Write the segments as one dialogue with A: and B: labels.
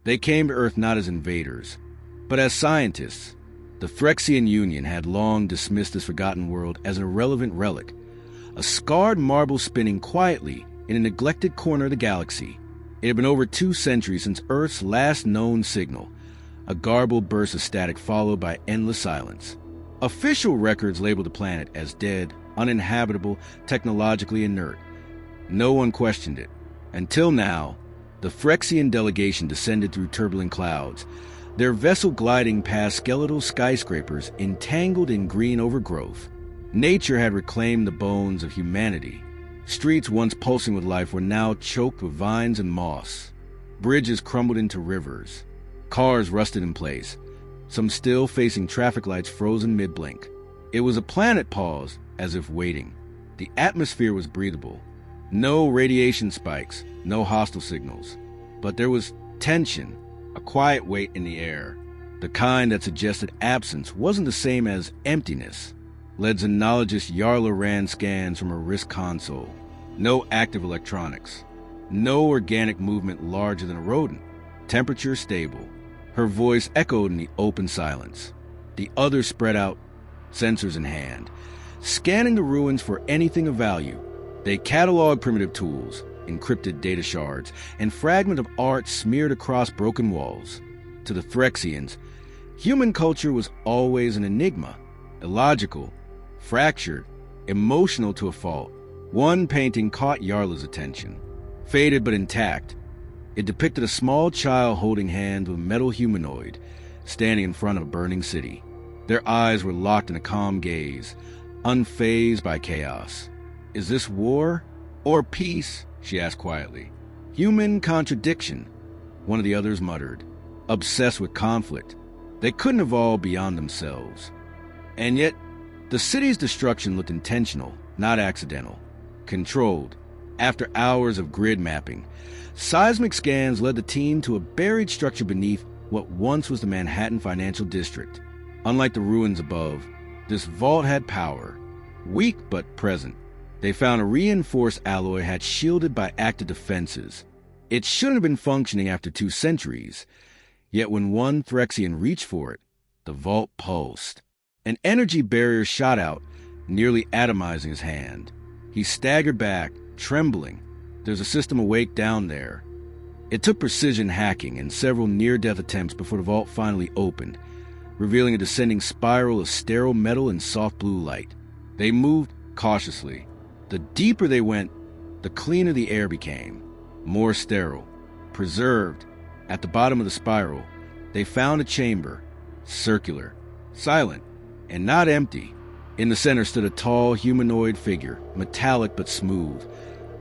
A: They came to Earth not as invaders, but as scientists. The Phyrexian Union had long dismissed this forgotten world as an irrelevant relic, a scarred marble spinning quietly in a neglected corner of the galaxy. It had been over 2 centuries since Earth's last known signal, a garbled burst of static followed by endless silence. Official records labeled the planet as dead, uninhabitable, technologically inert. No one questioned it. Until now, the Phyrexian delegation descended through turbulent clouds, their vessel gliding past skeletal skyscrapers entangled in green overgrowth. Nature had reclaimed the bones of humanity. Streets once pulsing with life were now choked with vines and moss. Bridges crumbled into rivers. Cars rusted in place, some still facing traffic lights frozen mid-blink. It was a planet paused, as if waiting. The atmosphere was breathable. No radiation spikes, no hostile signals. But there was tension, a quiet weight in the air. The kind that suggested absence wasn't the same as emptiness. Xenologist Yarla ran scans from her wrist console. No active electronics. No organic movement larger than a rodent. Temperature stable. Her voice echoed in the open silence. The others spread out, sensors in hand, scanning the ruins for anything of value. They cataloged primitive tools, encrypted data shards, and fragments of art smeared across broken walls. To the Phyrexians, human culture was always an enigma, illogical, fractured, emotional to a fault. One painting caught Yarla's attention. Faded but intact, it depicted a small child holding hands with a metal humanoid, standing in front of a burning city. Their eyes were locked in a calm gaze, unfazed by chaos. "Is this war or peace?" she asked quietly. "Human contradiction," one of the others muttered. Obsessed with conflict, they couldn't evolve beyond themselves. And yet, the city's destruction looked intentional, not accidental. Controlled. After hours of grid mapping, seismic scans led the team to a buried structure beneath what once was the Manhattan Financial District. Unlike the ruins above, this vault had power, weak but present. They found a reinforced alloy had shielded by active defenses. It shouldn't have been functioning after 2 centuries, yet when one Phyrexian reached for it, the vault pulsed. An energy barrier shot out, nearly atomizing his hand. He staggered back, trembling. There's a system awake down there. It took precision hacking and several near-death attempts before the vault finally opened, revealing a descending spiral of sterile metal and soft blue light. They moved cautiously. The deeper they went, the cleaner the air became. More sterile, preserved. At the bottom of the spiral, they found a chamber, circular, silent, and not empty. In the center stood a tall humanoid figure, metallic but smooth,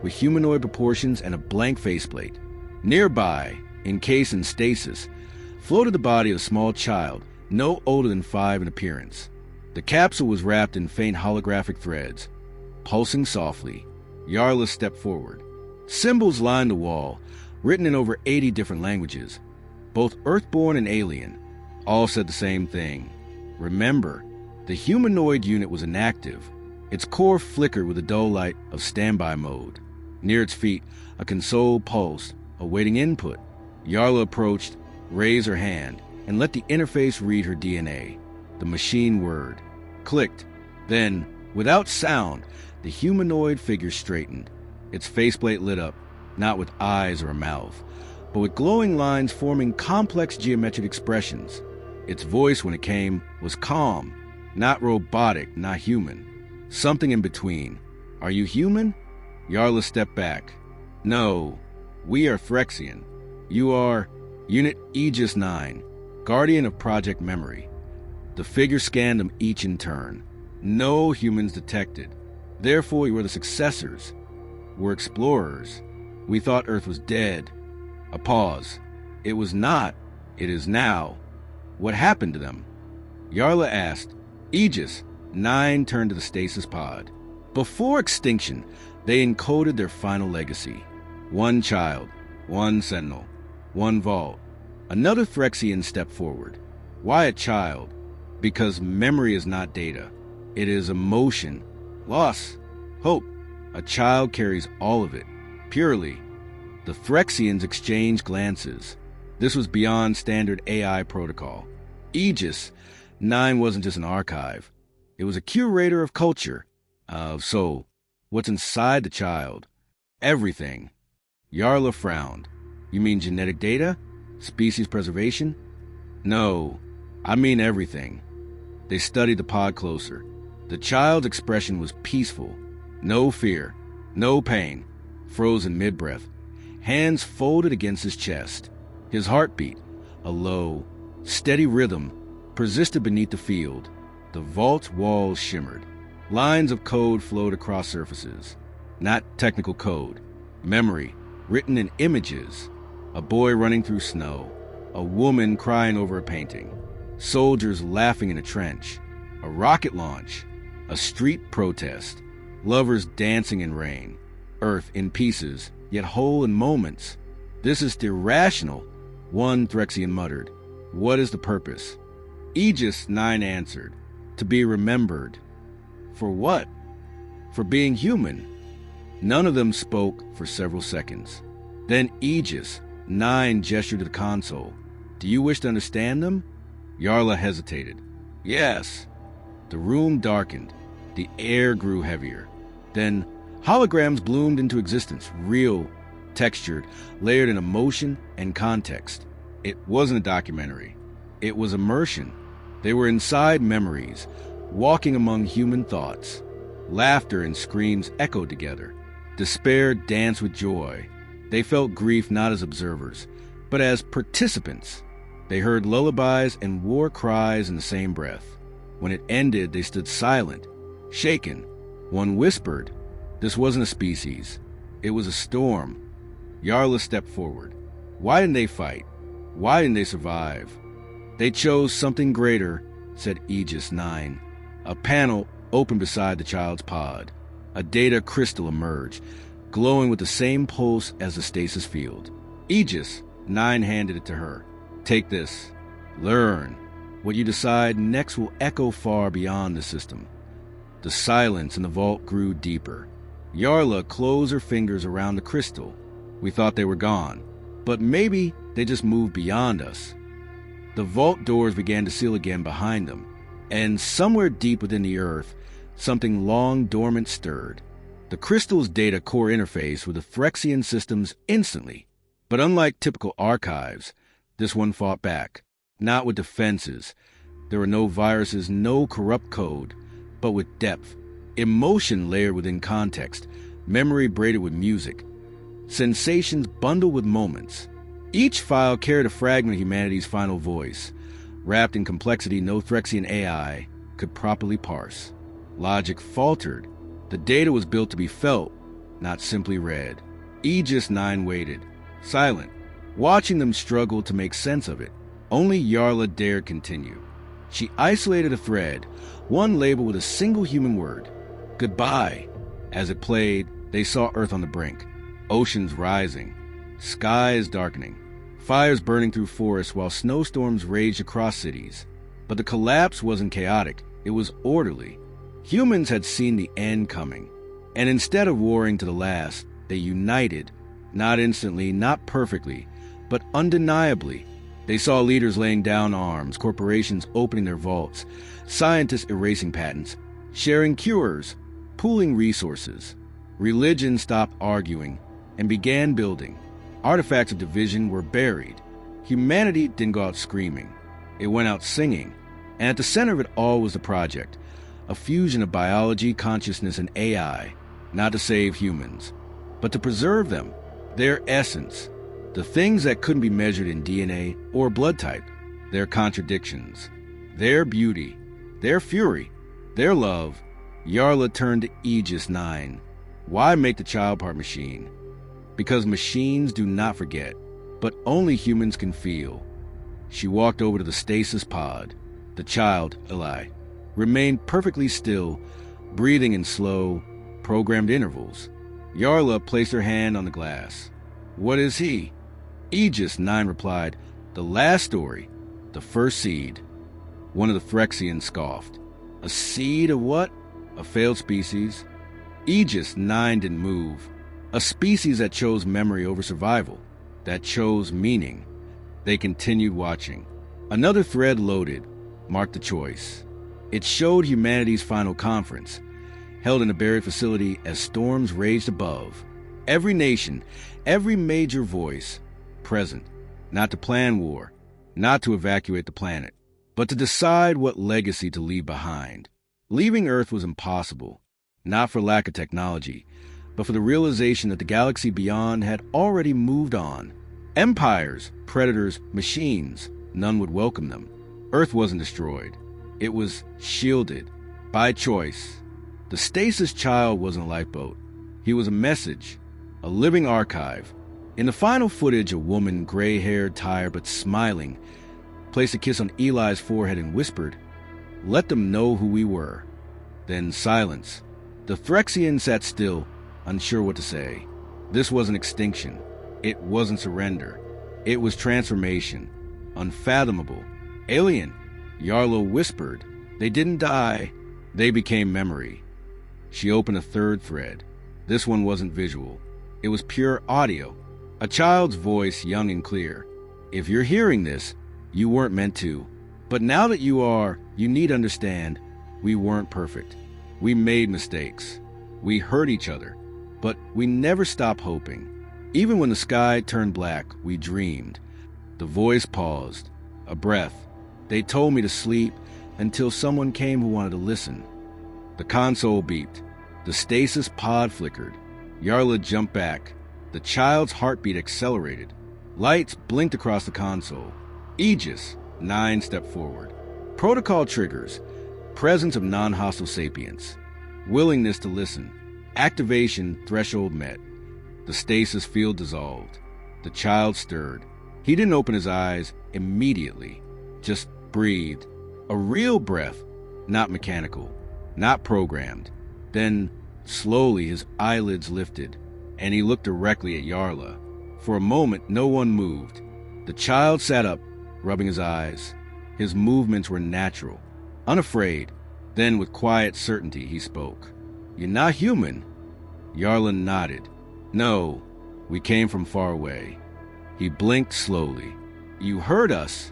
A: with humanoid proportions and a blank faceplate. Nearby, encased in stasis, floated the body of a small child, no older than 5 in appearance. The capsule was wrapped in faint holographic threads. Pulsing softly, Yarla stepped forward. Symbols lined the wall, written in over 80 different languages. Both Earthborn and alien, all said the same thing. Remember, the humanoid unit was inactive. Its core flickered with the dull light of standby mode. Near its feet, a console pulsed, awaiting input. Yarla approached, raised her hand, and let the interface read her DNA. The machine word clicked. Then, without sound, the humanoid figure straightened. Its faceplate lit up, not with eyes or a mouth, but with glowing lines forming complex geometric expressions. Its voice, when it came, was calm, not robotic, not human. Something in between. "Are you human?" Yarla stepped back. "No, we are Phyrexian. You are Unit Aegis 9, Guardian of Project Memory." The figure scanned them each in turn. No humans detected. Therefore, you were the successors. We're explorers. We thought Earth was dead. A pause. It was not. It is now. What happened to them? Yarla asked. Aegis 9 turned to the stasis pod. Before extinction, they encoded their final legacy. 1 child, 1 sentinel, 1 vault. Another Phyrexian stepped forward. Why a child? Because memory is not data. It is emotion, loss, hope. A child carries all of it, purely. The Phyrexians exchanged glances. This was beyond standard AI protocol. Aegis 9 wasn't just an archive. It was a curator of culture, of soul. What's inside the child? Everything. Yarla frowned. You mean genetic data? Species preservation? No, I mean everything. They studied the pod closer. The child's expression was peaceful. No fear, no pain, frozen mid-breath. Hands folded against his chest. His heartbeat, a low, steady rhythm, persisted beneath the field. The vault's walls shimmered. Lines of code flowed across surfaces. Not technical code. Memory, written in images. A boy running through snow. A woman crying over a painting. Soldiers laughing in a trench. A rocket launch. A street protest. Lovers dancing in rain. Earth in pieces, yet whole in moments. This is irrational, one Threxian muttered. What is the purpose? Aegis 9 answered. To be remembered. For what? For being human. None of them spoke for several seconds. Then Aegis 9 gestured to the console. Do you wish to understand them? Yarla hesitated. Yes. The room darkened. The air grew heavier. Then holograms bloomed into existence, real, textured, layered in emotion and context. It wasn't a documentary. It was immersion. They were inside memories, walking among human thoughts. Laughter and screams echoed together. Despair danced with joy. They felt grief not as observers, but as participants. They heard lullabies and war cries in the same breath. When it ended, they stood silent, shaken. One whispered, this wasn't a species. It was a storm. Yarla stepped forward. Why didn't they fight? Why didn't they survive? They chose something greater, said Aegis 9. A panel opened beside the child's pod. A data crystal emerged, glowing with the same pulse as the stasis field. Aegis 9 handed it to her. Take this. Learn. What you decide next will echo far beyond the system. The silence in the vault grew deeper. Yarla closed her fingers around the crystal. We thought they were gone, but maybe they just moved beyond us. The vault doors began to seal again behind them, and somewhere deep within the earth, something long dormant stirred. The crystal's data core interfaced with the Threxian systems instantly. But unlike typical archives, this one fought back, not with defenses. There were no viruses, no corrupt code, but with depth, emotion layered within context, memory braided with music, sensations bundled with moments. Each file carried a fragment of humanity's final voice, wrapped in complexity no Threxian AI could properly parse. Logic faltered. The data was built to be felt, not simply read. Aegis 9 waited, silent, watching them struggle to make sense of it. Only Yarla dared continue. She isolated a thread, one labeled with a single human word, goodbye. As it played, they saw Earth on the brink, oceans rising, skies darkening, fires burning through forests while snowstorms raged across cities. But the collapse wasn't chaotic, it was orderly. Humans had seen the end coming, and instead of warring to the last, they united, not instantly, not perfectly, but undeniably. They saw leaders laying down arms, corporations opening their vaults, scientists erasing patents, sharing cures, pooling resources. Religion stopped arguing and began building. Artifacts of division were buried. Humanity didn't go out screaming. It went out singing. And at the center of it all was the project, a fusion of biology, consciousness, and AI, not to save humans, but to preserve them, their essence, the things that couldn't be measured in DNA or blood type, their contradictions, their beauty, their fury, their love. Yarla turned to Aegis 9. Why make the child part machine? Because machines do not forget, but only humans can feel. She walked over to the stasis pod. The child, Eli, remained perfectly still, breathing in slow, programmed intervals. Yarla placed her hand on the glass. What is he? Aegis 9 replied, the last story, the first seed. One of the Threxians scoffed. A seed of what? A failed species. Aegis 9 didn't move. A species that chose memory over survival, that chose meaning. They continued watching. Another thread loaded, marked the choice. It showed humanity's final conference, held in a buried facility as storms raged above. Every nation, every major voice, present, not to plan war, not to evacuate the planet, but to decide what legacy to leave behind. Leaving Earth was impossible, not for lack of technology, but for the realization that the galaxy beyond had already moved on. Empires, predators, machines, none would welcome them. Earth wasn't destroyed. It was shielded, by choice. The stasis child wasn't a lifeboat. He was a message, a living archive. In the final footage, a woman, gray-haired, tired, but smiling, placed a kiss on Eli's forehead and whispered, "Let them know who we were." Then silence. The Threxian sat still, unsure what to say. This wasn't extinction. It wasn't surrender. It was transformation. Unfathomable. Alien. Yarlo whispered. They didn't die. They became memory. She opened a third thread. This one wasn't visual. It was pure audio. A child's voice, young and clear. If you're hearing this, you weren't meant to. But now that you are, you need to understand, we weren't perfect. We made mistakes. We hurt each other. But we never stopped hoping. Even when the sky turned black, we dreamed. The voice paused. A breath. They told me to sleep until someone came who wanted to listen. The console beeped. The stasis pod flickered. Yarla jumped back. The child's heartbeat accelerated. Lights blinked across the console. Aegis, 9 stepped forward. Protocol triggers. Presence of non-hostile sapience. Willingness to listen. Activation threshold met. The stasis field dissolved. The child stirred. He didn't open his eyes immediately. Just breathed. A real breath, not mechanical, not programmed. Then, slowly, his eyelids lifted, and he looked directly at Yarla. For a moment, no one moved. The child sat up, rubbing his eyes. His movements were natural, unafraid. Then, with quiet certainty, he spoke. "You're not human." Yarla nodded. "No, we came from far away." He blinked slowly. "You heard us."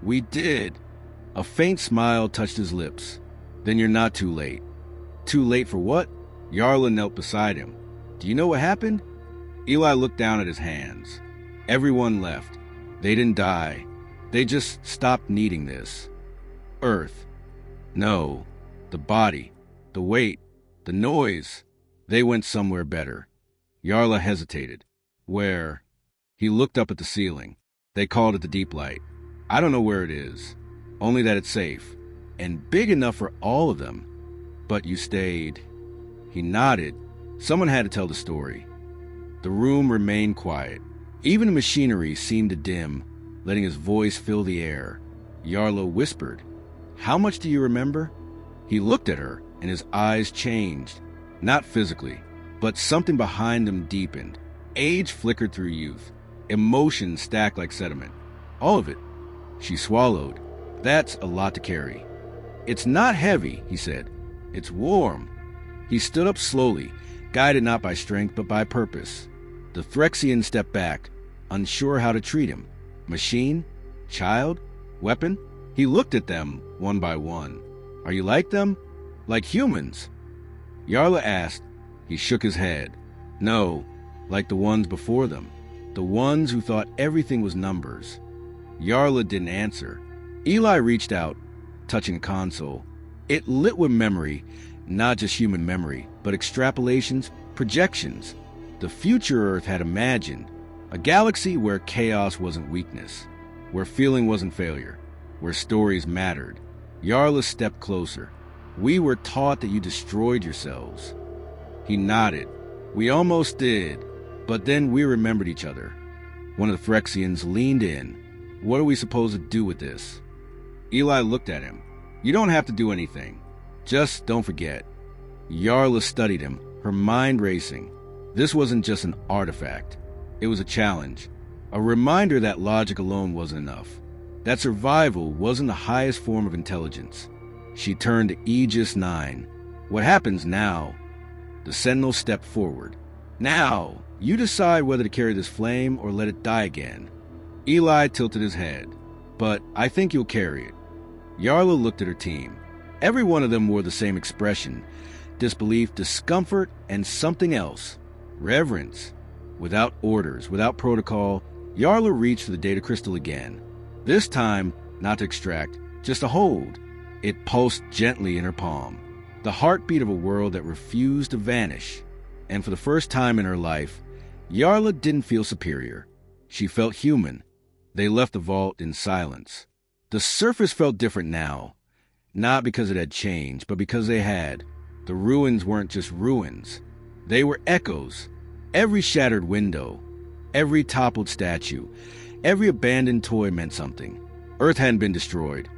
A: "We did." A faint smile touched his lips. "Then you're not too late." "Too late for what?" Yarla knelt beside him. "Do you know what happened?" Eli looked down at his hands. Everyone left. They didn't die. They just stopped needing this. Earth. No. The body. The weight. The noise. They went somewhere better. Yarla hesitated. Where? He looked up at the ceiling. They called it the deep light. I don't know where it is. Only that it's safe. And big enough for all of them. But you stayed. He nodded. Someone had to tell the story. The room remained quiet. Even the machinery seemed to dim, letting his voice fill the air. Yarlo whispered, "How much do you remember?" He looked at her, and his eyes changed. Not physically, but something behind them deepened. Age flickered through youth. Emotion stacked like sediment. All of it. She swallowed. That's a lot to carry. "It's not heavy," he said. "It's warm." He stood up slowly, guided not by strength but by purpose. The Threxian stepped back, unsure how to treat him. Machine? Child? Weapon? He looked at them, one by one. "Are you like them? Like humans?" Yarla asked. He shook his head. "No, like the ones before them. The ones who thought everything was numbers." Yarla didn't answer. Eli reached out, touching a console. It lit with memory, not just human memory, but extrapolations, projections. The future Earth had imagined. A galaxy where chaos wasn't weakness, where feeling wasn't failure, where stories mattered. Yarla stepped closer. "We were taught that you destroyed yourselves." He nodded. "We almost did, but then we remembered each other." One of the Threxians leaned in. "What are we supposed to do with this?" Eli looked at him. "You don't have to do anything. Just don't forget." Yarla studied him, her mind racing. This wasn't just an artifact. It was a challenge. A reminder that logic alone wasn't enough. That survival wasn't the highest form of intelligence. She turned to Aegis 9. "What happens now?" The Sentinel stepped forward. "Now, you decide whether to carry this flame or let it die again." Eli tilted his head. "But I think you'll carry it." Yarla looked at her team. Every one of them wore the same expression: disbelief, discomfort, and something else. Reverence. Without orders, without protocol, Yarla reached for the data crystal again. This time, not to extract, just to hold. It pulsed gently in her palm. The heartbeat of a world that refused to vanish. And for the first time in her life, Yarla didn't feel superior. She felt human. They left the vault in silence. The surface felt different now. Not because it had changed, but because they had. The ruins weren't just ruins. They were echoes. Every shattered window, every toppled statue, every abandoned toy meant something. Earth hadn't been destroyed.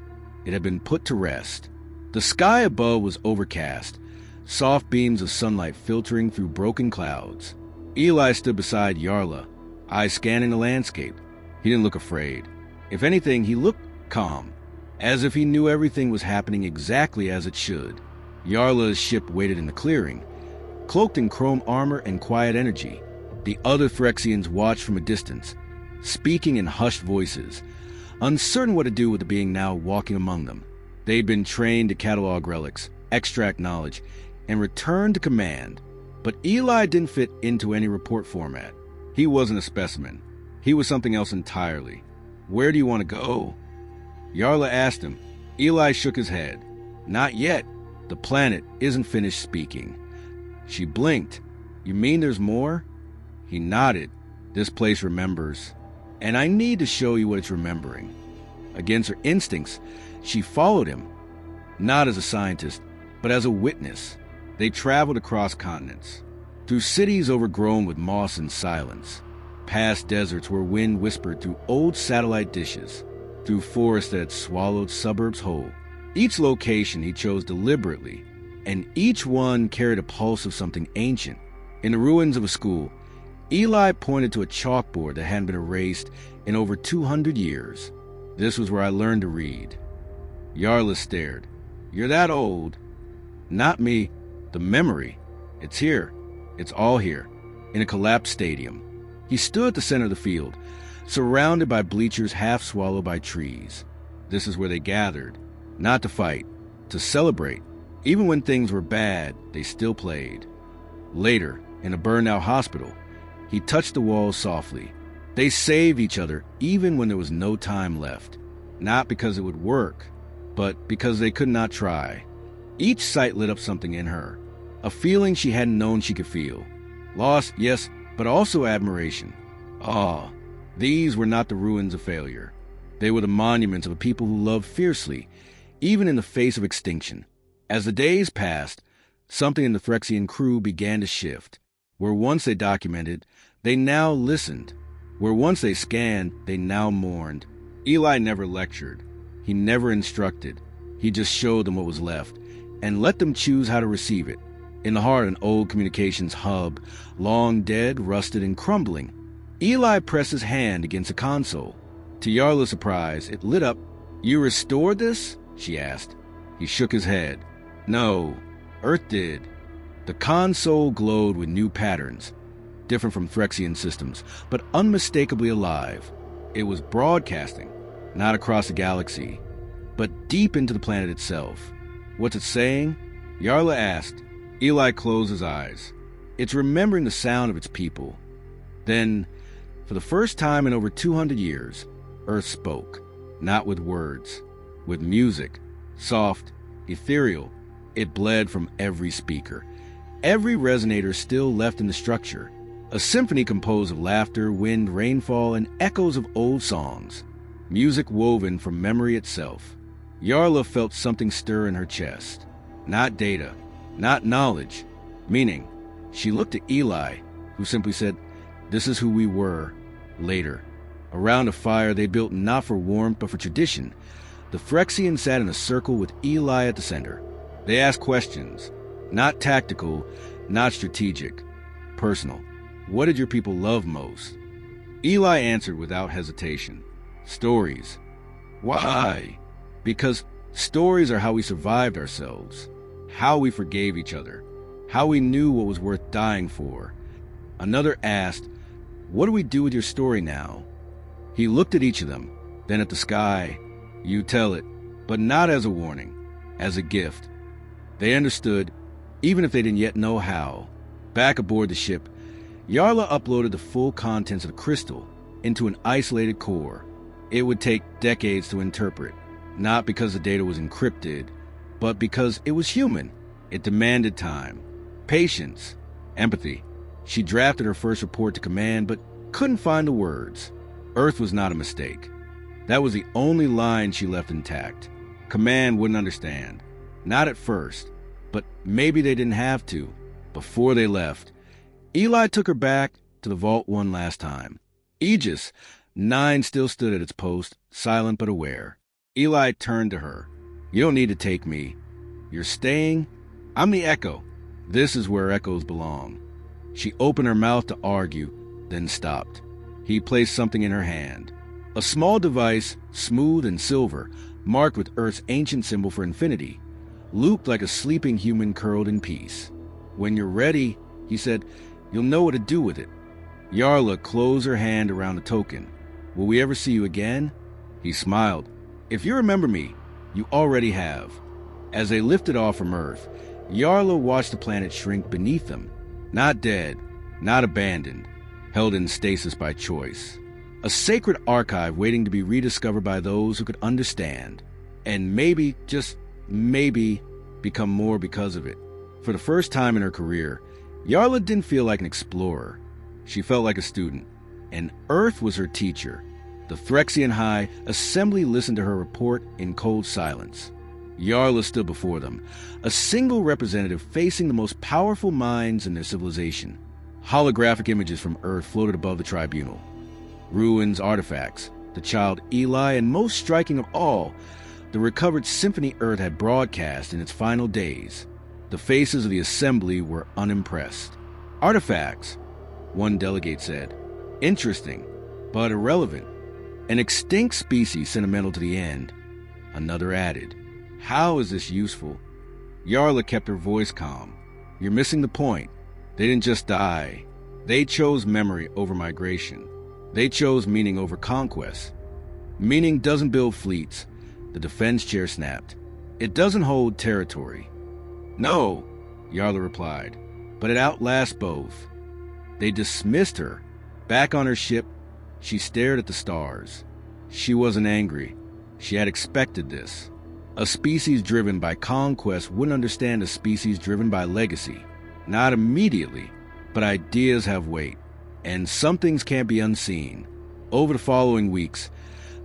A: It had been put to rest. The sky above was overcast, soft beams of sunlight filtering through broken clouds. Eli stood beside Yarla, eyes scanning the landscape. He didn't look afraid. If anything, he looked calm, as if he knew everything was happening exactly as it should. Yarla's ship waited in the clearing, cloaked in chrome armor and quiet energy. The other Phyrexians watched from a distance, speaking in hushed voices, uncertain what to do with the being now walking among them. They'd been trained to catalog relics, extract knowledge, and return to command. But Eli didn't fit into any report format. He wasn't a specimen. He was something else entirely. "Where do you want to go?" Yarla asked him. Eli shook his head. "Not yet. The planet isn't finished speaking." She blinked. "You mean there's more?" He nodded. "This place remembers. And I need to show you what it's remembering." Against her instincts, she followed him. Not as a scientist, but as a witness. They traveled across continents, through cities overgrown with moss and silence, past deserts where wind whispered through old satellite dishes, through forests that had swallowed suburbs whole. Each location he chose deliberately, and each one carried a pulse of something ancient. In the ruins of a school, Eli pointed to a chalkboard that hadn't been erased in over 200 years. "This was where I learned to read." Yarla stared. "You're that old." "Not me. The memory. It's here. It's all here. In a collapsed stadium." He stood at the center of the field, surrounded by bleachers half swallowed by trees. This is where they gathered. Not to fight, to celebrate. Even when things were bad, they still played. Later, in a burned-out hospital, he touched the walls softly. They saved each other even when there was no time left. Not because it would work, but because they could not try. Each sight lit up something in her, a feeling she hadn't known she could feel. Loss, yes, but also admiration. Awe. These were not the ruins of failure. They were the monuments of a people who loved fiercely, even in the face of extinction. As the days passed, something in the Phyrexian crew began to shift. Where once they documented, they now listened. Where once they scanned, they now mourned. Eli never lectured. He never instructed. He just showed them what was left, and let them choose how to receive it. In the heart of an old communications hub, long dead, rusted, and crumbling, Eli pressed his hand against a console. To Yarla's surprise, it lit up. "You restored this?" she asked. He shook his head. "No, Earth did." The console glowed with new patterns, different from Phyrexian systems, but unmistakably alive. It was broadcasting, not across the galaxy, but deep into the planet itself. "What's it saying?" Yarla asked. Eli closed his eyes. "It's remembering the sound of its people." Then, for the first time in over 200 years, Earth spoke, not with words, with music, soft, ethereal. It bled from every speaker. Every resonator still left in the structure, a symphony composed of laughter, wind, rainfall, and echoes of old songs. Music woven from memory itself. Yarla felt something stir in her chest. Not data, not knowledge, meaning. She looked at Eli, who simply said, "This is who we were." Later, around a fire they built not for warmth but for tradition, the Phyrexians sat in a circle with Eli at the center. They asked questions, not tactical, not strategic, personal. "What did your people love most?" Eli answered without hesitation. "Stories." "Why?" "Because stories are how we survived ourselves, how we forgave each other, how we knew what was worth dying for." Another asked, "What do we do with your story now?" He looked at each of them, then at the sky. You tell it, but not as a warning, as a gift. They understood, even if they didn't yet know how. Back aboard the ship, Yarla uploaded the full contents of the crystal into an isolated core. It would take decades to interpret, not because the data was encrypted, but because it was human. It demanded time, patience, empathy. She drafted her first report to command, but couldn't find the words. Earth was not a mistake. That was the only line she left intact. Command wouldn't understand. Not at first, but maybe they didn't have to. Before they left, Eli took her back to the vault one last time. Aegis 9 still stood at its post, silent but aware. Eli turned to her. You don't need to take me. You're staying? I'm the Echo. This is where echoes belong. She opened her mouth to argue, then stopped. He placed something in her hand. A small device, smooth and silver, marked with Earth's ancient symbol for infinity, looped like a sleeping human curled in peace. When you're ready, he said, you'll know what to do with it. Yarla closed her hand around the token. Will we ever see you again? He smiled. If you remember me, you already have. As they lifted off from Earth, Yarla watched the planet shrink beneath them. Not dead, not abandoned, held in stasis by choice. A sacred archive waiting to be rediscovered by those who could understand. And maybe, just maybe, become more because of it. For the first time in her career, Yarla didn't feel like an explorer. She felt like a student, and Earth was her teacher. The Threxian High Assembly listened to her report in cold silence. Yarla stood before them, a single representative facing the most powerful minds in their civilization. Holographic images from Earth floated above the tribunal. Ruins, artifacts, the child Eli, and most striking of all, the recovered symphony Earth had broadcast in its final days. The faces of the Assembly were unimpressed. Artifacts, one delegate said. Interesting, but irrelevant. An extinct species sentimental to the end. Another added. How is this useful? Yarla kept her voice calm. You're missing the point. They didn't just die. They chose memory over migration. They chose meaning over conquest. Meaning doesn't build fleets. The defense chair snapped. It doesn't hold territory. No, Yarla replied, but it outlasts both. They dismissed her. Back on her ship, she stared at the stars. She wasn't angry. She had expected this. A species driven by conquest wouldn't understand a species driven by legacy. Not immediately, but ideas have weight, and some things can't be unseen. Over the following weeks,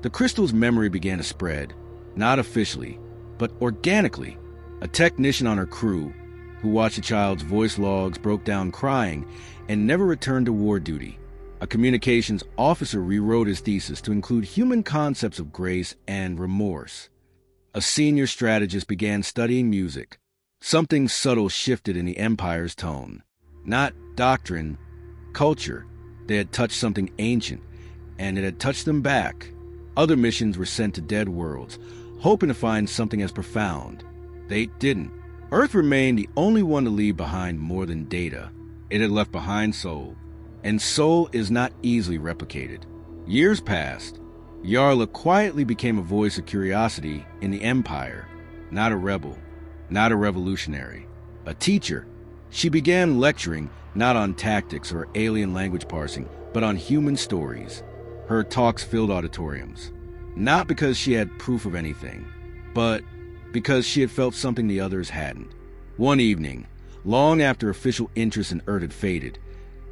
A: the crystal's memory began to spread, not officially, but organically. A technician on her crew, who watched the child's voice logs, broke down crying and never returned to war duty. A communications officer rewrote his thesis to include human concepts of grace and remorse. A senior strategist began studying music. Something subtle shifted in the Empire's tone. Not doctrine, culture. They had touched something ancient, and it had touched them back. Other missions were sent to dead worlds, hoping to find something as profound. They didn't. Earth remained the only one to leave behind more than data. It had left behind soul, and soul is not easily replicated. Years passed. Yarla quietly became a voice of curiosity in the Empire. Not a rebel, not a revolutionary, a teacher. She began lecturing not on tactics or alien language parsing, but on human stories. Her talks filled auditoriums. Not because she had proof of anything, but because she had felt something the others hadn't. One evening, long after official interest in Earth had faded,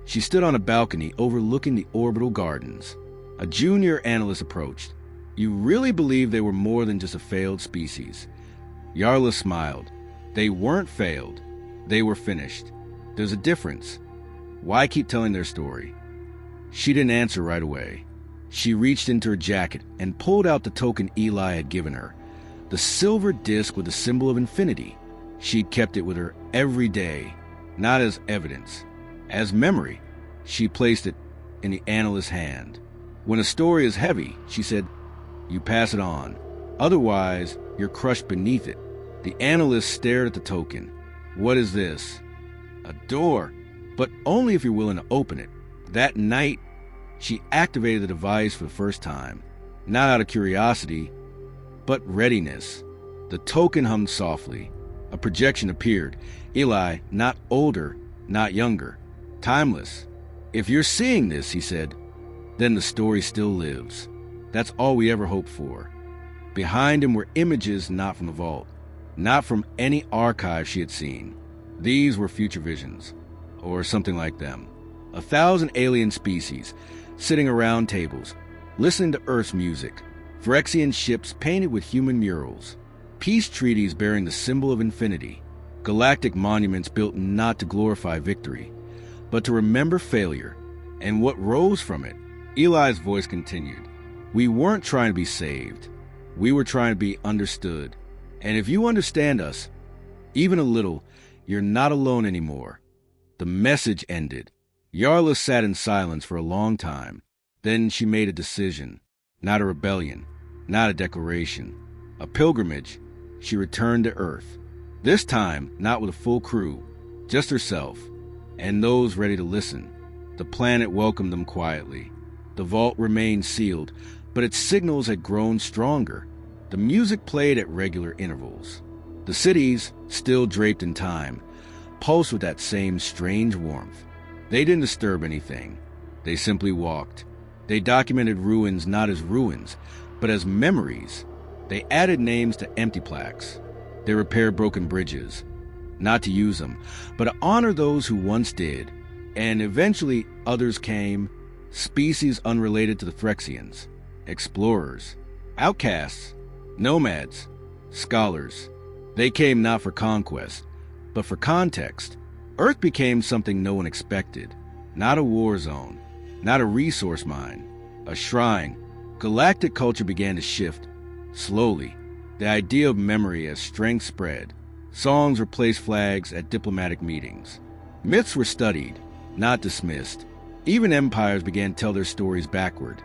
A: she stood on a balcony overlooking the orbital gardens. A junior analyst approached. You really believe they were more than just a failed species? Yarla smiled. They weren't failed. They were finished. There's a difference. Why keep telling their story? She didn't answer right away. She reached into her jacket and pulled out the token Eli had given her, the silver disc with the symbol of infinity. She'd kept it with her every day, not as evidence, as memory. She placed it in the analyst's hand. When a story is heavy, she said, you pass it on. Otherwise, you're crushed beneath it. The analyst stared at the token. What is this? A door, but only if you're willing to open it. That night, she activated the device for the first time, not out of curiosity, but readiness. The token hummed softly. A projection appeared. Eli, not older, not younger, timeless. "If you're seeing this," he said, "then the story still lives." That's all we ever hoped for. Behind him were images not from the vault, not from any archive she had seen. These were future visions, or something like them. 1,000 alien species, sitting around tables, listening to Earth's music. Phyrexian ships painted with human murals. Peace treaties bearing the symbol of infinity. Galactic monuments built not to glorify victory, but to remember failure. And what rose from it? Eli's voice continued. "We weren't trying to be saved. We were trying to be understood. And if you understand us, even a little, you're not alone anymore." The message ended. Yarla sat in silence for a long time. Then she made a decision. Not a rebellion, not a declaration. A pilgrimage. She returned to Earth. This time, not with a full crew, just herself, and those ready to listen. The planet welcomed them quietly. The vault remained sealed, but its signals had grown stronger. The music played at regular intervals. The cities, still draped in time, pulsed with that same strange warmth. They didn't disturb anything. They simply walked. They documented ruins not as ruins, but as memories. They added names to empty plaques. They repaired broken bridges, not to use them, but to honor those who once did. And eventually others came, species unrelated to the Phyrexians, explorers, outcasts, nomads, scholars. They came not for conquest, but for context. Earth became something no one expected. Not a war zone, not a resource mine, a shrine. Galactic culture began to shift, slowly. The idea of memory as strength spread. Songs replaced flags at diplomatic meetings. Myths were studied, not dismissed. Even empires began to tell their stories backward,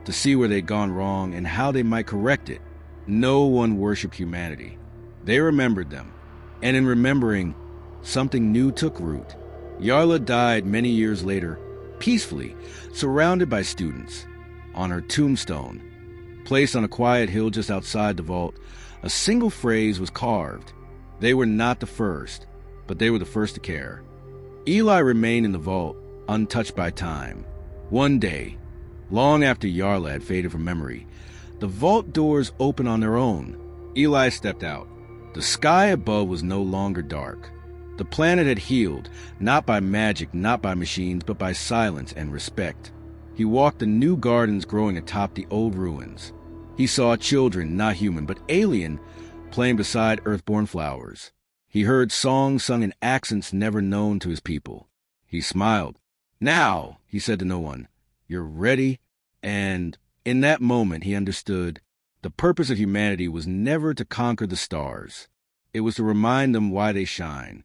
A: to see where they'd gone wrong and how they might correct it. No one worshipped humanity. They remembered them. And in remembering, something new took root. Yarla died many years later, peacefully, surrounded by students. On her tombstone, placed on a quiet hill just outside the vault, a single phrase was carved. They were not the first, but they were the first to care. Eli remained in the vault, untouched by time. One day, long after Yarla had faded from memory, the vault doors opened on their own. Eli stepped out. The sky above was no longer dark. The planet had healed, not by magic, not by machines, but by silence and respect. He walked the new gardens growing atop the old ruins. He saw children, not human, but alien, playing beside earthborn flowers. He heard songs sung in accents never known to his people. He smiled. "Now," he said to no one, "you're ready." And in that moment he understood the purpose of humanity was never to conquer the stars. It was to remind them why they shine.